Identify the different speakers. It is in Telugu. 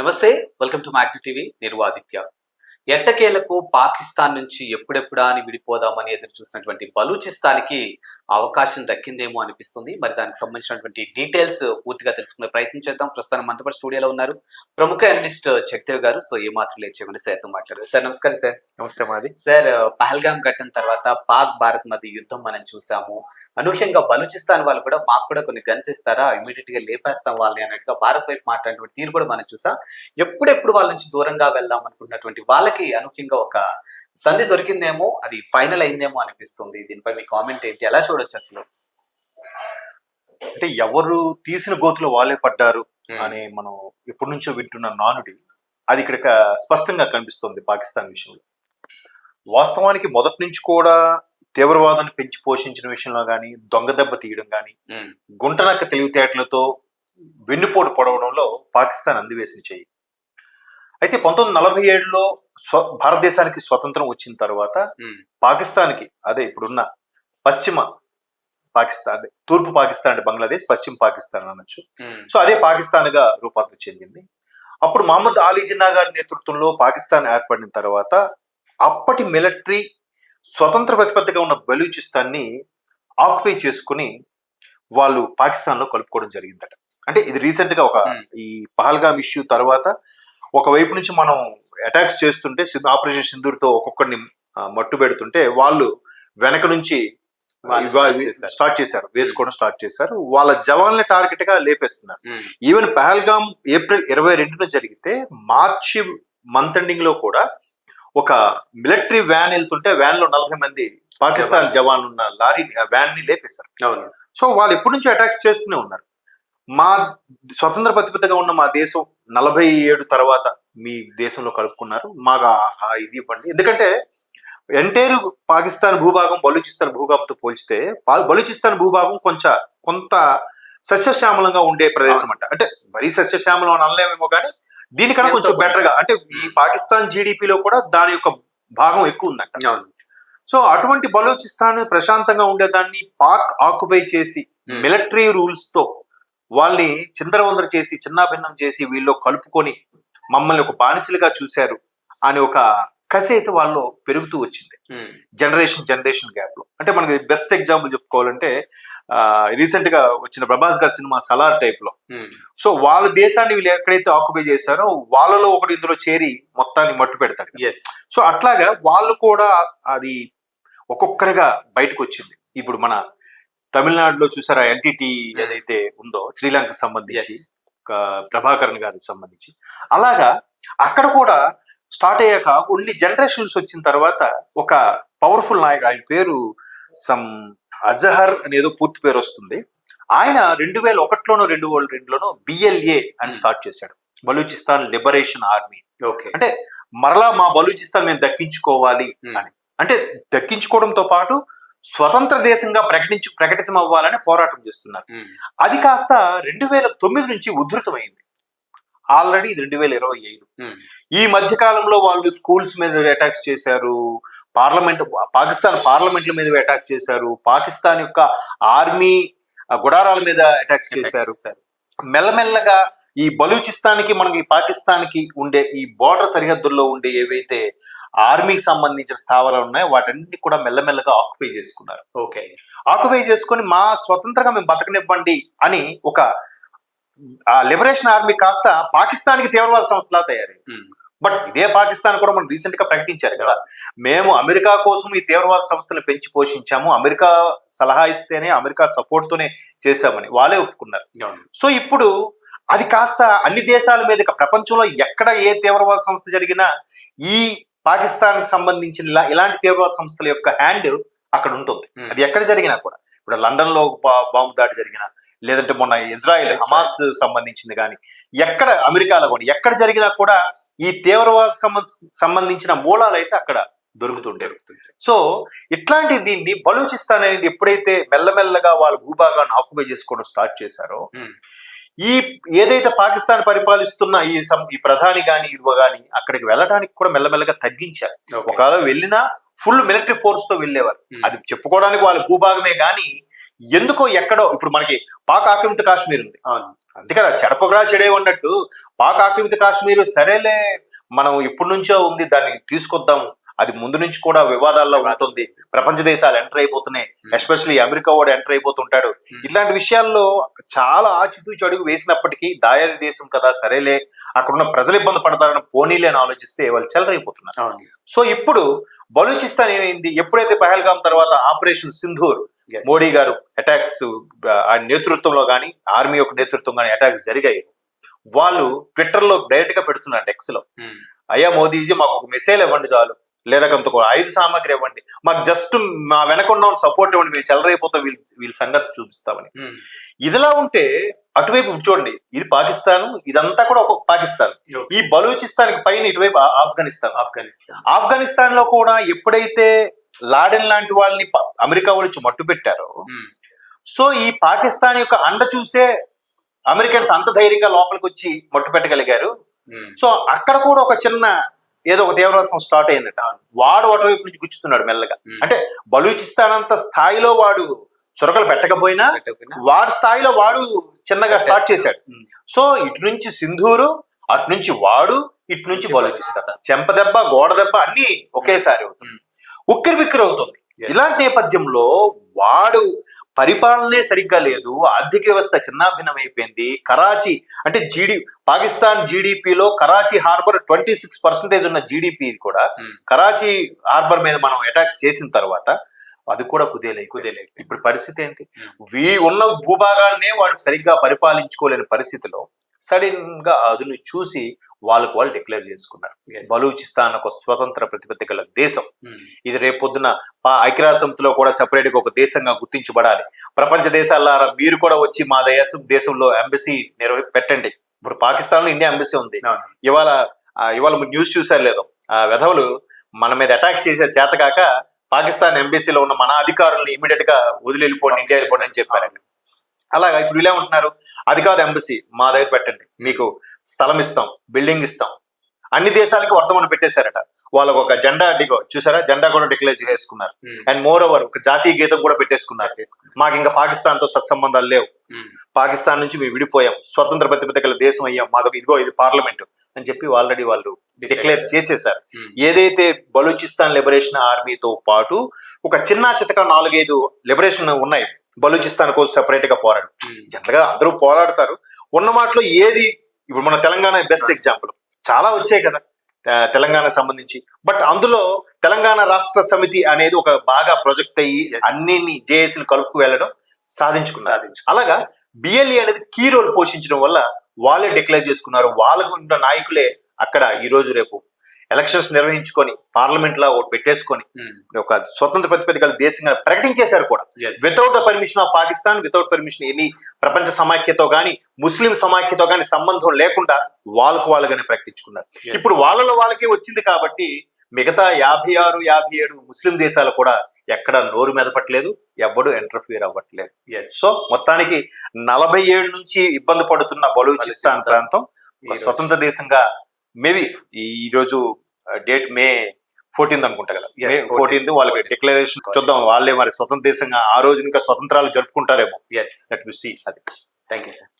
Speaker 1: నమస్తే. Welcome to Magna TV. నేను ఆదిత్య. ఎట్టకేలకు పాకిస్తాన్ నుంచి ఎప్పుడెప్పుడా అని విడిపోదామని ఎదురు చూసినటువంటి బలూచిస్తాన్‌కి అవకాశం దక్కిందేమో అనిపిస్తుంది. మరి దానికి సంబంధించినటువంటి డీటెయిల్స్ పూర్తిగా తెలుసుకునే ప్రయత్నం చేద్దాం. ప్రస్తుతం మనతో పాటు స్టూడియోలో ఉన్నారు ప్రముఖ అనలిస్ట్ జగదేవ్ గారు. సో ఏమాత్రం లేట్ చేయకుండా సార్‌తో మాట్లాడదాం. సార్ నమస్కారం సార్.
Speaker 2: నమస్తే మాది.
Speaker 1: సార్, పహల్గామ్ ఘటన తర్వాత పాక్ భారత్ మధ్య యుద్ధం మనం చూసాము. అనూహ్యంగా బలూచిస్తాన్ వాళ్ళు కూడా మాకు కూడా కొన్ని గన్స్ ఇస్తారా, ఇమీడియట్ గా లేపేస్తాం వాళ్ళని అన్నట్టుగా భారత్ వైపు మాట్లాడినటువంటి తీరు కూడా మనం చూసాం. ఎప్పుడెప్పుడు వాళ్ళ నుంచి దూరంగా వెళ్దాం అనుకున్నటువంటి వాళ్ళకి అనూహ్యంగా ఒక సంధి దొరికిందేమో, అది ఫైనల్ అయిందేమో అనిపిస్తుంది. దీనిపై మీ కామెంట్ ఏంటి? ఎలా చూడొచ్చు అసలు?
Speaker 2: అంటే ఎవరు తీసిన గోతులో వాళ్ళే పడ్డారు అనే మనం ఎప్పటి నుంచో వింటున్న నానుడి అది ఇక్కడ స్పష్టంగా కనిపిస్తుంది పాకిస్తాన్ విషయంలో. వాస్తవానికి మొదటి నుంచి కూడా తీవ్రవాదాన్ని పెంచి పోషించిన విషయంలో కానీ, దొంగ దెబ్బ తీయడం కానీ, గుంటనక్క తెలివితేటలతో వెన్నుపోటు పొడవడంలో పాకిస్తాన్ అందివేసిన చెయ్యి. అయితే 1947లో భారతదేశానికి స్వతంత్రం వచ్చిన తర్వాత పాకిస్తాన్కి, అదే ఇప్పుడున్న పశ్చిమ పాకిస్తాన్, అదే తూర్పు పాకిస్తాన్ అంటే బంగ్లాదేశ్, పశ్చిమ పాకిస్తాన్ అనొచ్చు. సో అదే పాకిస్తాన్ గా రూపాంతరం చెందింది. అప్పుడు మహమ్మద్ అలీ జిన్నా గారి నేతృత్వంలో పాకిస్తాన్ ఏర్పడిన తర్వాత అప్పటి మిలిటరీ స్వతంత్ర ప్రతిపత్తిగా ఉన్న బలూచిస్తాన్ని ఆక్యుపై చేసుకుని వాళ్ళు పాకిస్తాన్ లో కలుపుకోవడం జరిగిందట. అంటే ఇది రీసెంట్ గా ఈ పహల్గామ్ ఇష్యూ తర్వాత ఒకవైపు నుంచి మనం అటాక్స్ చేస్తుంటే, ఆపరేషన్ సింధూర్తో ఒక్కొక్కరిని మట్టు పెడుతుంటే వాళ్ళు వెనక నుంచి స్టార్ట్ చేశారు, వేసుకోవడం స్టార్ట్ చేశారు. వాళ్ళ జవాన్ల టార్గెట్ గా లేపేస్తున్నారు. ఈవెన్ పహల్గామ్ ఏప్రిల్ 22న జరిగితే మార్చి మంత్ ఎండింగ్ లో కూడా ఒక మిలిటరీ వ్యాన్ వెళ్తుంటే వ్యాన్ లో 40 మంది పాకిస్తాన్ జవాన్లు ఉన్న లారీ వ్యాన్ ని లేపేశారు. సో వాళ్ళు ఎప్పటి నుంచి అటాక్స్ చేస్తూనే ఉన్నారు. మా స్వతంత్ర ప్రతిపత్తిగా ఉన్న మా దేశం 47 తర్వాత మీ దేశంలో కలుపుకున్నారు, మాకు ఇది ఇవ్వండి. ఎందుకంటే ఎంటైర్ పాకిస్తాన్ భూభాగం బలూచిస్తాన్ భూభాగంతో పోల్చితే బలూచిస్తాన్ భూభాగం కొంత సస్యశ్యామలంగా ఉండే ప్రదేశం అంట. అంటే మరీ సస్యశ్యామలం అని అనలేమేమో కానీ దీనికన్నా కొంచెం బెటర్ గా, అంటే ఈ పాకిస్తాన్ జీడిపిలో కూడా దాని యొక్క భాగం ఎక్కువ ఉందంట. సో అటువంటి బలూచిస్తాన్ ప్రశాంతంగా ఉండేదాన్ని పాక్ ఆక్యుపై చేసి మిలిటరీ రూల్స్ తో వాళ్ళని చిందరవందర చేసి చిన్నాభిన్నం చేసి వీళ్ళు కలుపుకొని మమ్మల్ని ఒక బానిసలుగా చూశారు అని ఒక కసి అయితే వాళ్ళు పెరుగుతూ వచ్చింది జనరేషన్ గ్యాప్ లో. అంటే మనకి బెస్ట్ ఎగ్జాంపుల్ చెప్పుకోవాలంటే రీసెంట్ గా వచ్చిన ప్రభాస్ గారి సినిమా సలార్ టైప్ లో. సో వాళ్ళ దేశాన్ని వీళ్ళు ఎక్కడైతే ఆక్యుపై చేశారో వాళ్ళలో ఒకటి ఇందులో చేరి మొత్తాన్ని మట్టు పెడతాడు. సో అట్లాగా వాళ్ళు కూడా అది ఒక్కొక్కరిగా బయటకు వచ్చింది. ఇప్పుడు మన తమిళనాడులో చూసారా ఎల్టీటీ ఏదైతే ఉందో శ్రీలంకకు సంబంధించి, ప్రభాకరన్ గారికి సంబంధించి, అలాగా అక్కడ కూడా స్టార్ట్ అయ్యాక కొన్ని జనరేషన్స్ వచ్చిన తర్వాత ఒక పవర్ఫుల్ నాయకుడు, ఆయన పేరు సమ్ అజహర్ అనేదో పూర్తి పేరు వస్తుంది. ఆయన 2001లోనో 2002లోనో BLA అని స్టార్ట్ చేశాడు, బలూచిస్తాన్ లిబరేషన్ ఆర్మీ. అంటే మరలా మా బలూచిస్తాన్ మేము దక్కించుకోవాలి అని. అంటే దక్కించుకోవడంతో పాటు స్వతంత్ర దేశంగా ప్రకటితం అవ్వాలని పోరాటం చేస్తున్నారు. అది కాస్త 2009 నుంచి ఉధృతమైంది. ఆల్రెడీ ఇది 2025. ఈ మధ్య కాలంలో వాళ్ళు స్కూల్స్ మీద అటాక్స్ చేశారు, పాకిస్తాన్ పార్లమెంట్ల మీద అటాక్ చేశారు, పాకిస్తాన్ యొక్క ఆర్మీ గుడారాల మీద అటాక్స్ చేశారు. మెల్లమెల్లగా ఈ బలూచిస్తాన్కి మనకి పాకిస్తాన్కి ఉండే ఈ బోర్డర్ సరిహద్దుల్లో ఉండే ఏవైతే ఆర్మీకి సంబంధించిన స్థావరాలు ఉన్నాయో వాటన్నిటిని కూడా మెల్లమెల్లగా ఆక్యుపై చేసుకున్నారు. ఆక్యుపై చేసుకుని మా స్వతంత్రంగా మేము బతకనివ్వండి అని ఒక లిబరేషన్ ఆర్మీ కాస్త పాకిస్తాన్కి తీవ్రవాద సంస్థలా తయారైంది. బట్ ఇదే పాకిస్తాన్ కూడా మనం రీసెంట్ గా ప్రకటించారు కదా, మేము అమెరికా కోసం ఈ తీవ్రవాద సంస్థలను పెంచి పోషించాము, అమెరికా సలహా ఇస్తేనే, అమెరికా సపోర్ట్ తోనే చేశామని వాళ్ళే ఒప్పుకున్నారు. సో ఇప్పుడు అది కాస్త అన్ని దేశాల మీద, ప్రపంచంలో ఎక్కడ ఏ తీవ్రవాద సంస్థ జరిగినా ఈ పాకిస్తాన్ కి సంబంధించిన ఇలాంటి తీవ్రవాద సంస్థల యొక్క హ్యాండ్ అక్కడ ఉంటుంది. అది ఎక్కడ జరిగినా కూడా, ఇప్పుడు లండన్ లో బాంబు దాడి జరిగినా, లేదంటే మొన్న ఇజ్రాయెల్ హమాస్ సంబంధించింది కానీ, ఎక్కడ అమెరికాలో కూడా ఎక్కడ జరిగినా కూడా ఈ తీవ్రవాద సంబంధించిన మూలాలు అయితే అక్కడ దొరుకుతుండేవి. సో ఇట్లాంటి దీన్ని బలూచిస్తాన్ అనేది ఎప్పుడైతే మెల్లమెల్లగా వాళ్ళ భూభాగాన్ని ఆక్యుపై చేసుకోవడం స్టార్ట్ చేశారో, ఈ ఏదైతే పాకిస్తాన్ పరిపాలిస్తున్న ఈ ప్రధాని గాని ఇరువ గాని అక్కడికి వెళ్ళడానికి కూడా మెల్లమెల్లగా తగ్గించారు. ఒకవేళ వెళ్ళినా ఫుల్ మిలిటరీ ఫోర్స్ తో వెళ్ళేవారు. అది చెప్పుకోవడానికి వాళ్ళ భూభాగమే గాని ఎందుకో ఎక్కడో ఇప్పుడు మనకి పాక్ ఆక్రమిత కాశ్మీర్ ఉంది,
Speaker 1: అవును.
Speaker 2: అందుకని చెడపకురా చెడే ఉన్నట్టు పాక్ ఆక్రమిత కాశ్మీర్ సరేలే మనం ఇప్పటి నుంచో ఉంది, దాన్ని తీసుకొద్దాం, అది ముందు నుంచి కూడా వివాదాల్లో ఉంటుంది, ప్రపంచ దేశాలు ఎంటర్ అయిపోతున్నాయి, ఎస్పెషల్లీ అమెరికా వాడు ఎంటర్ అయిపోతుంటాడు, ఇట్లాంటి విషయాల్లో చాలా ఆచితూచి అడుగు వేసినప్పటికీ దాయాది దేశం కదా సరేలే అక్కడున్న ప్రజలు ఇబ్బంది పడతారని పోనీలే అని ఆలోచిస్తే వాళ్ళు చెలరైపోతున్నారు.
Speaker 1: అవును.
Speaker 2: సో ఇప్పుడు బలూచిస్తాన్ ఏమైంది, ఎప్పుడైతే పహల్గామ్ తర్వాత ఆపరేషన్ సింధూర్ మోడీ గారు అటాక్స్ ఆ నేతృత్వంలో కానీ ఆర్మీ యొక్క నేతృత్వం కానీ అటాక్స్ జరిగాయి, వాళ్ళు ట్విట్టర్ లో డైరెక్ట్ గా పెడుతున్నారు టెక్స్ లో, అయ్యా మోదీజీ మాకు ఒక మిసైల్ ఇవ్వండి చాలు, లేదా కొంత ఆయుధ సామాగ్రి ఇవ్వండి, మాకు జస్ట్ మా వెనకున్న సపోర్ట్ ఇవ్వండి, మేము చెలరైపోతాం, వీళ్ళ సంగతి చూపిస్తామని. ఇదిలా ఉంటే అటువైపు చూడండి, ఇది పాకిస్తాన్, ఇదంతా కూడా ఒక పాకిస్తాన్, ఈ బలూచిస్తాన్ పైన ఇటువైపు ఆఫ్ఘనిస్తాన్ లో కూడా ఎప్పుడైతే లాడెన్ లాంటి వాళ్ళని అమెరికా వాళ్ళు మట్టు పెట్టారో, సో ఈ పాకిస్తాన్ యొక్క అండ చూసే అమెరికన్స్ అంత ధైర్యంగా లోపలికి వచ్చి మట్టు పెట్టగలిగారు. సో అక్కడ కూడా ఒక చిన్న ఏదో ఒక తీవ్రవాదం స్టార్ట్ అయిందట, వాడు అటువైపు నుంచి గుచ్చుతున్నాడు మెల్లగా. అంటే బలూచిస్తాన్ అంత స్థాయిలో వాడు చురకలు పెట్టకపోయినా వాడి స్థాయిలో వాడు చిన్నగా స్టార్ట్ చేశాడు. సో ఇటు నుంచి సింధూరు, అటు నుంచి వాడు, ఇటు నుంచి బలూచిస్తాన్, చెంప దెబ్బ గోడ దెబ్బ అన్ని ఒకేసారి అవుతుంది, ఉక్కిరి బిక్కిరి అవుతుంది. ఇలాంటి నేపథ్యంలో వాడు పరిపాలనే సరిగ్గా లేదు, ఆర్థిక వ్యవస్థ చిన్నాభిన్నం అయిపోయింది. కరాచీ అంటే పాకిస్తాన్ జీడిపిలో కరాచీ హార్బర్ 26% ఉన్న జీడిపి కూడా కరాచీ హార్బర్ మీద మనం అటాక్స్ చేసిన తర్వాత అది కూడా కుదేలే. ఇప్పుడు పరిస్థితి ఏంటి, ఉన్న భూభాగాలనే వాడు సరిగ్గా పరిపాలించుకోలేని పరిస్థితిలో సడన్ గా అదును చూసి వాళ్ళు డిక్లేర్ చేసుకున్నారు, బలూచిస్తాన్ ఒక స్వతంత్ర ప్రతిపత్తి గల దేశం, ఇది రేపొద్దున ఐక్యరాజ్య సమితిలో కూడా సెపరేట్ గా ఒక దేశంగా గుర్తించబడాలి, ప్రపంచ దేశాల మీరు కూడా వచ్చి మా దేశంలో ఎంబసీ పెట్టండి. ఇప్పుడు పాకిస్తాన్ లో ఇండియా ఎంబసీ ఉంది. ఇవాళ న్యూస్ చూసారు లేదో, ఆ వెధవలు మన మీద అటాక్స్ చేసే చేతకాక పాకిస్తాన్ ఎంబసీలో ఉన్న మన అధికారులను ఇమీడియట్ గా వదిలి వెళ్ళిపోండి, ఇండియా వెళ్ళిపోండి అని చెప్పారండి. అలాగా ఇప్పుడు వీళ్ళే ఉంటున్నారు, అది కాదు ఎంబసీ మా దగ్గర పెట్టండి, మీకు స్థలం ఇస్తాం, బిల్డింగ్ ఇస్తాం, అన్ని దేశాలకి వర్తమానం పెట్టేశారట. వాళ్ళకు ఒక జెండా చూసారా, జెండా కూడా డిక్లేర్ చేసుకున్నారు. అండ్ మోర్ ఓవర్ ఒక జాతీయ గీతం కూడా పెట్టేసుకున్నారు. మాకు ఇంకా పాకిస్తాన్ తో సత్సంబంధాలు లేవు, పాకిస్తాన్ నుంచి మేము విడిపోయాం, స్వతంత్ర ప్రతిపత్తి గల దేశం అయ్యాం, మాకు ఇది పార్లమెంట్ అని చెప్పి ఆల్రెడీ వాళ్ళు డిక్లేర్ చేసేసారు. ఏదైతే బలూచిస్తాన్ లిబరేషన్ ఆర్మీతో పాటు ఒక చిన్న చితక 4-5 లిబరేషన్ ఉన్నాయి బలూచిస్తాన్ కోసం సెపరేట్ గా పోరాడు. జనరల్ గా అందరూ పోరాడతారు, ఉన్న మాటలో ఏది ఇప్పుడు మన తెలంగాణ బెస్ట్ ఎగ్జాంపుల్, చాలా వచ్చాయి కదా తెలంగాణకు సంబంధించి, బట్ అందులో తెలంగాణ రాష్ట్ర సమితి అనేది ఒక బాగా ప్రొజెక్ట్ అయ్యి అన్ని జేఏసీలు కలుపుకు వెళ్ళడం సాధించుకున్నారు. అలాగా బిఎల్ఈ అనేది కీ రోల్ పోషించడం వల్ల వాళ్ళే డిక్లేర్ చేసుకున్నారు. వాళ్ళకు ఉన్న నాయకులే అక్కడ ఈ రోజు రేపు ఎలక్షన్స్ నిర్వహించుకొని పార్లమెంట్ లా ఒకటి పెట్టేసుకొని ఒక స్వతంత్ర ప్రతిపత్తి గల దేశంగా ప్రకటించేశారు కూడా, without the permission of Pakistan, without permission any ప్రపంచ సమాఖ్యతో గానీ ముస్లిం సమాఖ్యతో గానీ సంబంధం లేకుండా వాళ్ళుగానే ప్రకటించుకున్నారు. ఇప్పుడు వాళ్ళకి వచ్చింది కాబట్టి మిగతా 56-57 ముస్లిం దేశాలు కూడా ఎక్కడ నోరు మెదపట్లేదు, ఎవడు ఇంటర్ఫియర్ అవ్వట్లేదు. సో మొత్తానికి 47 నుంచి ఇబ్బంది పడుతున్న బలూచిస్తాన్ ప్రాంతం స్వతంత్ర దేశంగా మేబీ ఈ రోజు డేట్ May 14 అనుకుంటా కదా, May 14 వాళ్ళకి డిక్లరేషన్ చూద్దాం, వాళ్ళే మరి స్వతంత్ర దేశంగా ఆ రోజు ఇంకా స్వతంత్రాలు జరుపుకుంటారేమో. Let we see. అది.
Speaker 1: Thank you sir.